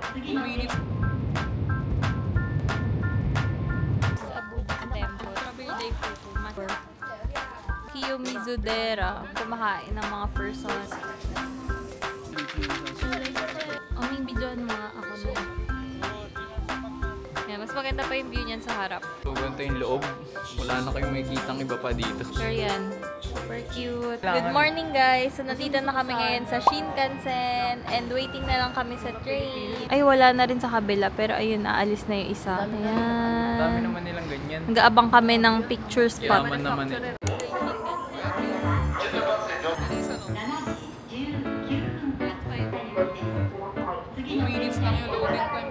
Sa Buddhist temple. Birthday photo. Kiyomizudera. Kumakain ng mga person. Aming videoan mga ako na. Yan, mas maganda pa yung view niyan sa harap. So, ganito yung loob. Wala na kayong makikitang iba pa dito. Sure yan. Super cute. Good morning guys! So, nandito na kami ngayon sa Shinkansen and waiting na lang kami sa train. Ay, wala na rin sa kabila pero ayun, naalis na yung isa. Ayan. Dami naman nilang ganyan. Nag-aabang kami ng picture spot. Yaman naman eh. Minutes lang yung loading time.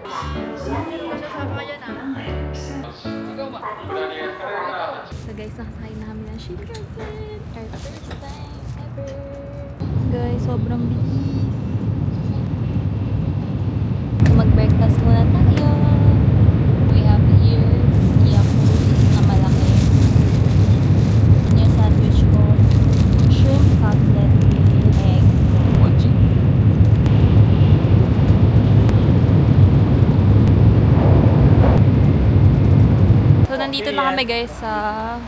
So guys, nakasakay na kami ng Shinkansen. Our first time ever. Guys, sobrang bilis. Mag-breakfast muna tayo. We have here Yakult na malaki. Yung sandwich ko, shrimp cutlet with egg. Mochi. So, nandito na kami guys sa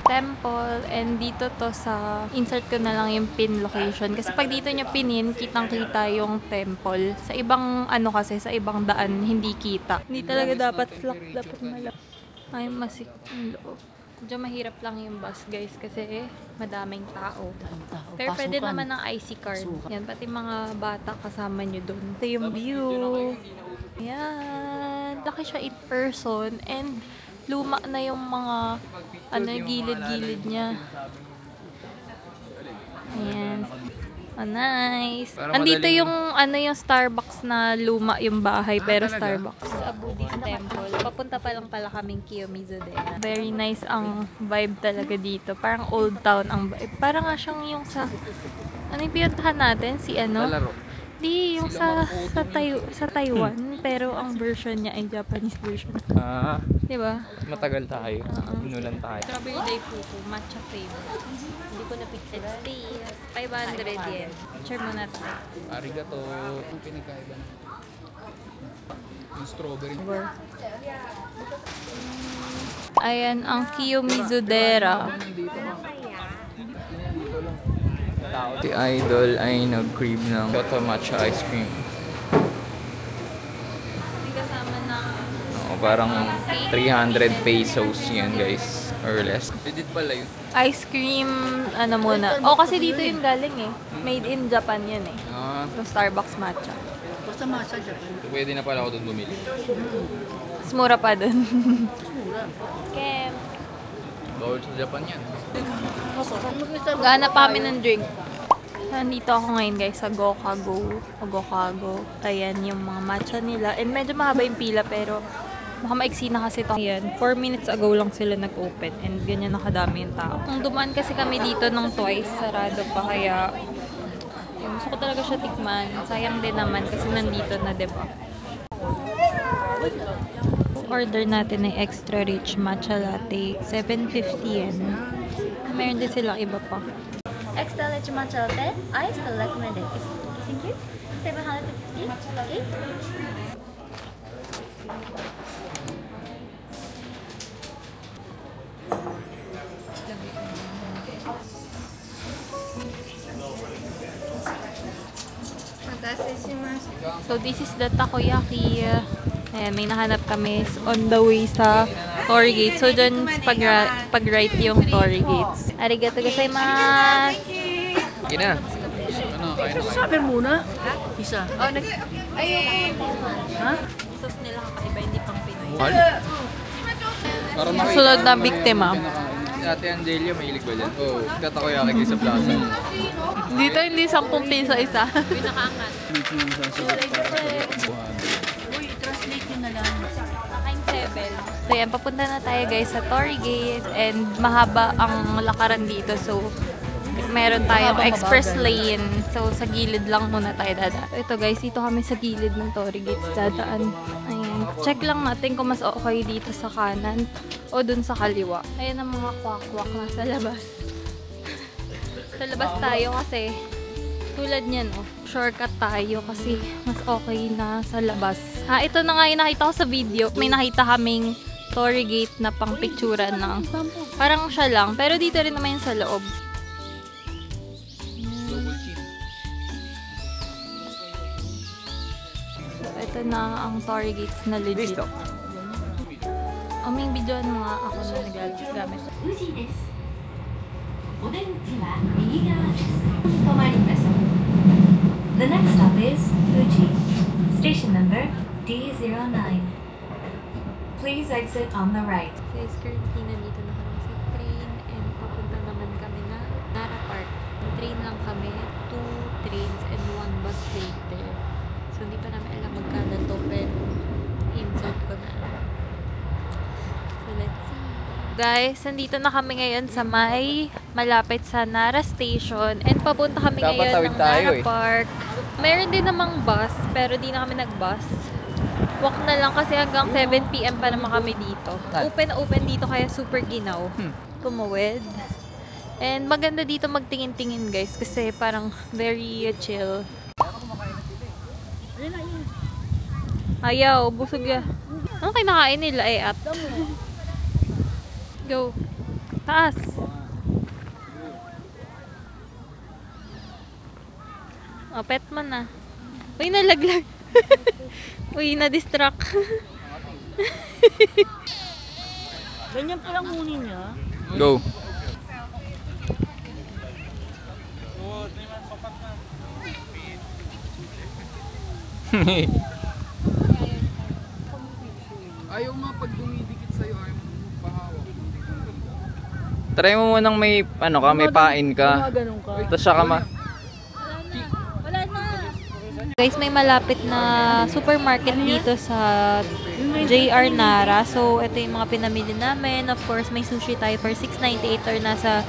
temple and dito to sa insert ko na lang yung pin location kasi pag dito nyo pinin, kitang-kita yung temple. Sa ibang ano kasi, sa ibang daan, hindi kita. Hindi talaga dapat flat, dapat malap. Ay, masik yung loob. Medyo mahirap lang yung bus guys kasi madaming tao. Pero pwede naman ng IC card. Yan, pati mga bata kasama nyo dun. Ito yung view. Yan. Laki siya in person and luma na yung mga ano, gilid-gilid niya. Ayan. Oh, nice. Andito yung ano, yung Starbucks na luma yung bahay pero Starbucks. Sa Buddhist temple. Papunta pa lang pala kaming Kiyomizudera. Very nice ang vibe talaga dito. Parang old town ang vibe. Parang nga siyang yung sa ano yung pinuntahan natin? Si ano? Palaro. Di, yung sa Taiwan. Pero ang version niya ay Japanese version. Ah, Diba? matagal tayo. Inulan tayo. Strawberry fufu, matcha flavor. Hindi ko na-picture. 500 yen. Picture mo na tayo. Arigato. Ang pinagkaiba na. Yung strawberry. Ayan ang Kiyomizudera. Si Idol ay nag-crave ng Kyoto matcha ice cream. May kasama ng Parang 300 pesos yan guys. Or less. Legit pala yun. ice cream, ano muna. O, kasi dito yung galing eh. Made in Japan yan eh. Ah, Yung Starbucks matcha. Basta matcha Japan. pwede na pala ako doon bumili. Mas mura pa dun. Kem. Bawal sa Japan yan. Gahanap pa kami ng drink. Nandito ako ngayon guys sa Gokago. Ayan yung mga matcha nila. And medyo mahaba yung pila pero baka maiksi na kasi ito. Ayan, 4 minutes ago lang sila nag-open. And ganyan nakadami yung tao. Nung dumaan kasi kami dito ng twice, sarado pa. Kaya gusto ko talaga siya tikman. Sayang din naman kasi nandito na, diba? Order natin ay extra rich matcha latte. 750 yen. Meron din silang iba pa. Extra rich matcha latte, iced recommended. Thank you. 750. Okay. So this is the takoyaki. Ayan, may nahanap kami on the way sa Torii Gate. So dyan pag-right yung Torii Gates. Arigato gozaimasu! Sige na. Ano, kain na kayo. Sabi muna. Isa. Oh, ayoko. Ha? Sauce nila kakaiba, hindi pang Pinoy. Para makita Sunod na naman biktima. yung Si Ate Angelia, mahilig ba dyan? Oo, tatakoyaki kayo sa plaza. Dito hindi 10 piso isa. Pinakaangat. Uy, translate yun na lang. Aking 7. So yan, papunta na tayo guys sa Torii Gate and mahaba ang lakaran dito. So meron tayong express lane. So sa gilid lang muna tayo dadaan. So, ito guys, dito kami sa gilid ng Torii Gate dadaan. Ayan. Check lang natin kung mas okay dito sa kanan o dun sa kaliwa. Ayan ang mga kwak-kwak na sa labas. Sa labas tayo kasi tulad niyan, oh, shortcut tayo kasi mas okay na sa labas. Ito na nga yung nakita ko sa video. May nakita kaming Torii Gate na pang picturean lang. Parang siya lang. Pero dito rin naman yung sa loob. So, ito na ang Torii Gates na legit. Aming videoan mo nga ako na nagagamit. 富士です。お出口は右側です。止まります。The next stop is Fuji. Station number D09. Please exit on the right. Guys, currently nandito na kami sa train and papunta naman kami na Nara Park. Train lang kami, 2 trains and 1 bus later. So, hindi pa namin alam magkano to, pero insert ko na. So, let's see. Guys, nandito na kami ngayon sa may malapit sa Nara Station and papunta kami Dapat ngayon tawid ng tayo Nara Park. Meron din namang bus, pero di na kami nag-bus. Walk na lang kasi hanggang 7 PM pa naman kami dito. Open na open dito kaya super ginaw. Tumawid. And maganda dito magtingin-tingin guys kasi parang very chill. Ayaw, busog ya. Ano kinakain nila at? Go. Taas. Oh, pet man na. Uy, nalaglag. Uy, na-distract. Ganyan pa lang muni niya. Go. Ayaw nga pag dumidikit sa'yo, ayaw mo pahawak. Try mo munang may, ano ka, may pain ka. Ganun ka. Tapos siya ka Guys, may malapit na supermarket dito sa JR Nara. So, ito yung mga pinamili namin. Of course, may sushi tayo for 698 or nasa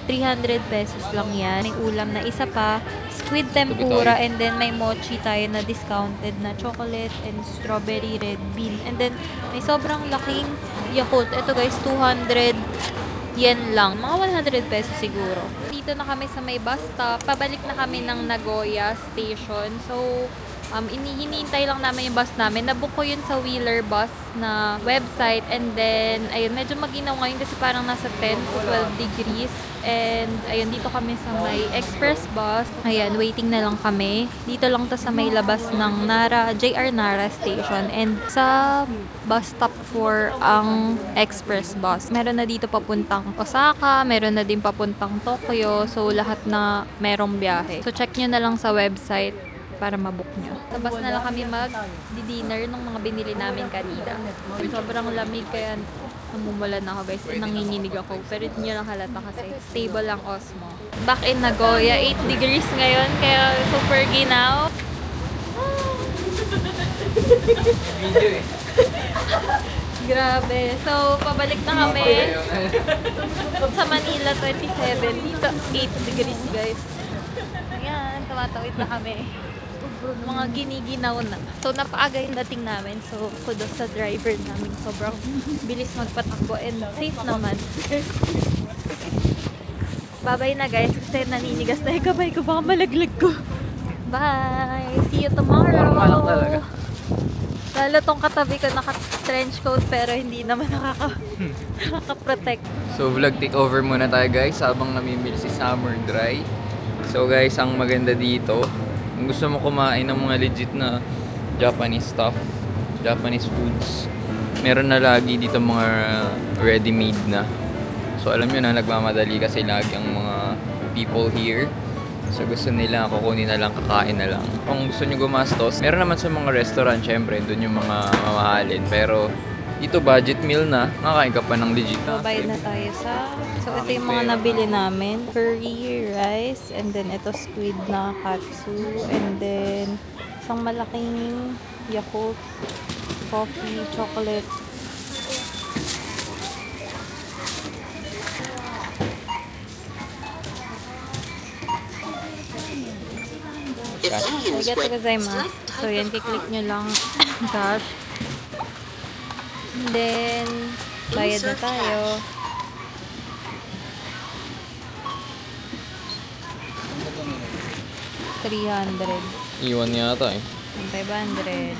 300 pesos lang yan. May ulam na isa pa, squid tempura, and then may mochi tayo na discounted na chocolate and strawberry red bean. And then, may sobrang laking Yakult. Ito guys, 200 yen lang. Mga 100 pesos siguro. Dito na kami sa may bus stop. Pabalik na kami ng Nagoya Station. So, hinihintay lang namin yung bus namin. Nabook ko yun sa Wheeler Bus na website. And then, ayun, medyo maginaw ngayon kasi parang nasa 10 to 12 degrees. And, ayun, dito kami sa may express bus. Ayan, waiting na lang kami. Dito lang to sa may labas ng JR Nara Station. And sa bus stop for ang express bus. Meron na dito papuntang Osaka, meron na din papuntang Tokyo. So, lahat na merong biyahe. So, check nyo na lang sa website para mabook nyo. Sa bus na lang kami mag-dinner ng mga binili namin kanina. Sobrang lamig kaya namumula na ako guys. Nanginginig ako. Pero hindi nyo lang halata kasi stable lang Osmo. Back in Nagoya, 8 degrees ngayon kaya super ginaw. Video eh. Grabe. So, pabalik na kami. Sa Manila, 27. Dito, 8 degrees guys. Ayan, tumatawid na kami. Mga giniginaw na. So, napaaga yung dating namin. So, kudos sa driver namin. Sobrang bilis magpatakbo and safe naman. Bye-bye na guys kasi naninigas na yung kamay ko. Baka malaglag ko. Bye! See you tomorrow! Lalo tong katabi ko naka-trench coat pero hindi naman nakaka-protect. So vlog takeover muna tayo guys habang namimili si Summer Dry. So guys, ang maganda dito, kung gusto mo kumain ng mga legit na Japanese stuff, Japanese foods, meron na lagi dito mga ready-made na. So alam nyo na, nagmamadali kasi lagi ang mga people here. So gusto nila, kukunin na lang, kakain na lang. Kung gusto nyo gumastos, meron naman sa mga restaurant, syempre, doon yung mga mamahalin. Pero ito budget meal na, makakain ka pa ng legit. So, bayad na tayo sa... So, ito yung mga nabili namin. Curry, rice, and then ito squid na katsu. And then, isang malaking Yakult, coffee, chocolate. Arigatou gozaimasu. So, yan, kiklik nyo lang cash. And then, bayad na tayo. $300. Iwan yata eh. 500.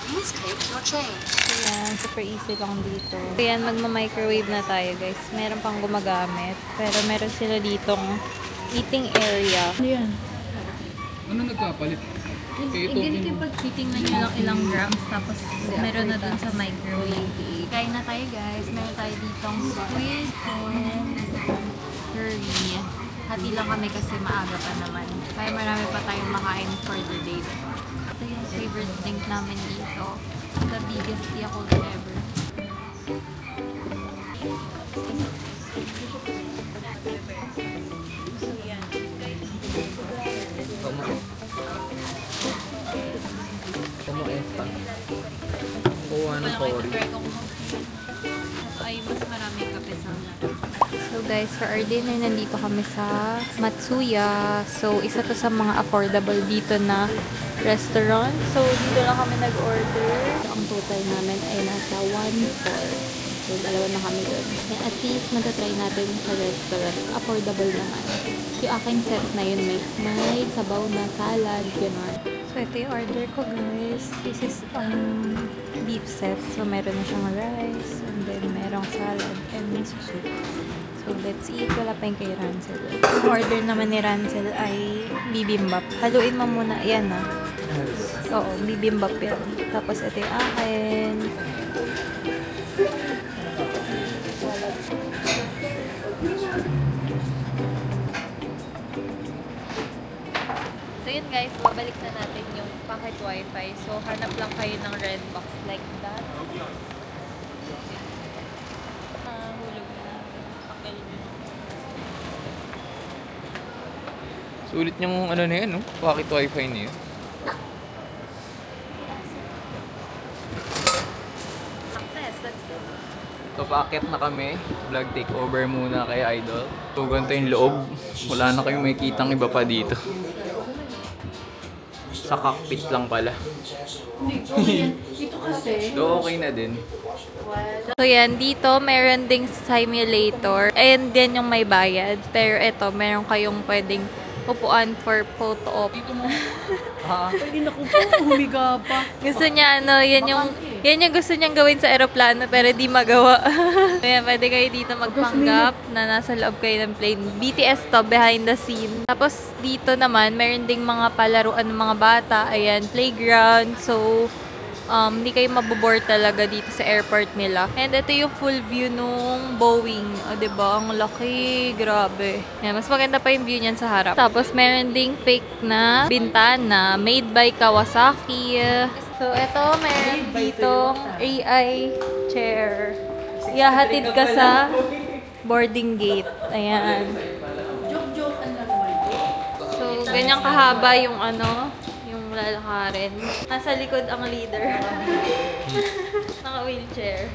Ayan, super easy lang dito. Ayan, magma-microwave na tayo guys. Meron pang gumagamit. Pero meron sila ditong eating area. Ano yan? Ano nagkapalit? Kaya ito, Ganito yung pag titingnan nyo lang ilang grams, tapos meron na dun sa microwave. Kain na tayo guys. Meron tayo ditong squid and curry. Hati lang kami kasi maaga pa naman. Kaya marami pa tayong makain for the day. Ito yung favorite drink namin dito. The biggest Yakult ever. Como esta. Kuha ng Cory. Ay, mas maraming kape sa So guys, for our dinner, nandito kami sa Matsuya. So, isa to sa mga affordable dito na restaurant. So, dito lang kami nag-order. So, ang total namin ay nasa 1.4. So, dalawa na kami doon. And at least, matatry natin sa restaurant. Affordable naman. Yung aking set na yun, may sabaw na salad, gano'n. So, ito yung order ko, guys. This is beef set. So, meron na siyang rice, and then merong salad, and miso soup. So, let's eat. Wala pa yung kay Rancel. Yung order naman ni Rancel ay bibimbap. Haluin mo muna. Yan na. Oo, bibimbap yan. Tapos, ito yung akin. So yun guys, babalik na natin yung pocket wifi. So hanap lang kayo ng red box like that. Hulog na. Pakalin nyo. Sulit niyang ano na yan, no? Pocket wifi na yun. Success, let's go. So, paakit na kami. Vlog takeover muna kay Idol. So, ganito yung loob. Wala na kayong makikitang iba pa dito. Sa cockpit lang pala. Ito kasi. So, okay na din. So yan, dito meron ding simulator. And then yung may bayad. Pero ito, meron kayong pwedeng upuan for photo op. Pwede na ko po, humiga pa. Gusto niya yan yung gusto niyang gawin sa eroplano pero di magawa. Kaya pwede kayo dito magpanggap na nasa loob kayo ng plane. BTS to, behind the scene. Tapos dito naman, meron ding mga palaruan ng mga bata. Ayan, playground. So, hindi kayo mabobore talaga dito sa airport nila. And ito yung full view nung Boeing. O, diba? Ang laki. Grabe. Yan, mas maganda pa yung view niyan sa harap. Tapos, meron ding fake na bintana made by Kawasaki. So, ito, meron ditong AI chair. Ihahatid ka sa boarding gate. Ayan. So, ganyang kahaba yung yung lalakarin. Nasa likod ang leader. Naka-wheelchair.